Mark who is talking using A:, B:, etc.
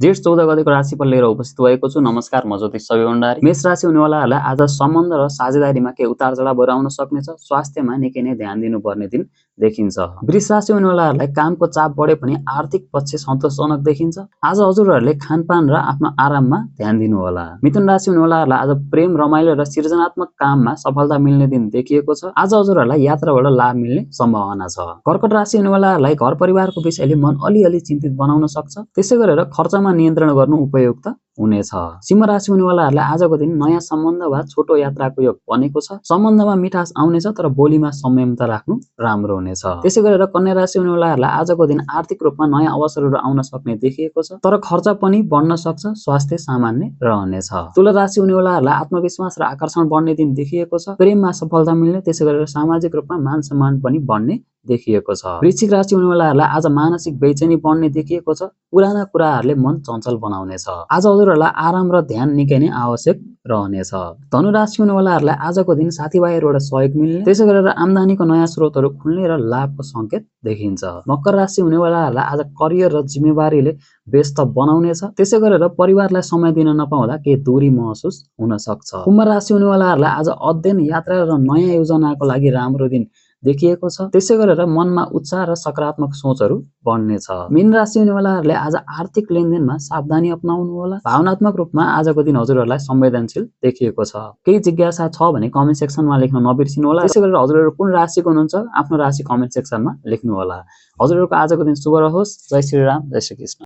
A: जेठ 14 गतेको राशिफल लिएर उपस्थित भएको छु। नमस्कार, म ज्योतिष सबै भण्डारी। मेष राशि हुनेवालाहरूलाई आज सम्बन्ध र साझेदारीमा केही उतार चढावहरू आउन सक्नेछ। स्वास्थ्यमा निकै नै ध्यान दिनुपर्ने दिन देखिन्छ। वृष राशि हुनेवालाहरूलाई कामको चाप बढे पनि आर्थिक पक्ष सन्तोषजनक देखिन्छ। आज हजुरहरूले खानपान र आफ्नो आराममा ध्यान दिनुहोला। मिथुन राशि हुनेवालाहरूलाई आज प्रेम, रमाइलो र सृजनात्मक काममा सफलता मिल्ने दिन देखिएको छ। आज हजुरहरूलाई यात्राबाट लाभ मिल्ने सम्भावना छ। कर्कट राशि हुनेवालाहरूलाई घर परिवारको विषयले मन अलिअलि चिन्तित बनाउन सक्छ। त्यसै गरेर खर्चमा नियन्त्रण गर्नु उपयुक्त हुनेछ। सिंह राशि हुनेवालाहरूलाई आजको दिन नयाँ सम्बन्ध वा छोटो यात्राको योग बनेको छ। सम्बन्धमा मिठास आउनेछ, तर बोलीमा संयमता राख्नु राम्रो हुनेछ। त्यसै गरेर कन्या राशि हुनेवालाहरूलाई आजको दिन आर्थिक रूपमा नयाँ अवसरहरू आउन सक्ने देखिएको छ, तर खर्च पनि बढ्न सक्छ। स्वास्थ्य सामान्य रहनेछ। तुला राशि हुनेवालाहरूलाई आत्मविश्वास र आकर्षण बढ्ने दिन देखिएको छ। प्रेममा सफलता मिल्ने, त्यसै गरेर सामाजिक रूपमा मान सम्मान पनि बढ्ने देखिएको छ। वृश्चिक राशि हुनेवालाहरूलाई आज मानसिक बेचैनी बढ्ने देखिएको छ। पुराना कुराहरूले मन चञ्चल बनाउनेछ। आज हजुरहरूलाई आराम र ध्यान निकै नै आवश्यक रहनेछ। धनु राशि हुनेवालाहरूलाई आजको दिन साथीभाइहरूबाट सहयोग मिल्ने, त्यसै गरेर आम्दानीको नयाँ स्रोतहरू खुल्ने र लाभको संकेत देखिन्छ। मकर राशि हुनेवालाहरूलाई आज करियर र जिम्मेवारीले व्यस्त बनाउनेछ। त्यसै गरेर परिवारलाई समय दिन नपाउँदा केही दूरी महसुस हुन सक्छ। कुम्भ राशि हुनेवालाहरूलाई आज अध्ययन, यात्रा र नयाँ योजनाको लागि राम्रो दिन देखिएको छ। त्यसै गरेर मनमा उत्साह र सकारात्मक सोचहरू बढ्नेछ। मीन राशि हुनेवालाहरूले आज आर्थिक लेनदेनमा सावधानी अपनाउनु होला। भावनात्मक रूपमा आजको दिन हजुरहरूलाई संवेदनशील देखिएको छ। केही जिज्ञासा छ भने कमेन्ट सेक्सनमा लेख्न नबिर्सिनु होला। त्यसै गरेर हजुरहरू कुन राशिको हुनुहुन्छ आफ्नो राशि कमेन्ट सेक्सनमा लेख्नु होला। हजुरहरूको आजको दिन शुभ रहोस्। जय श्री राम, जय श्री कृष्ण।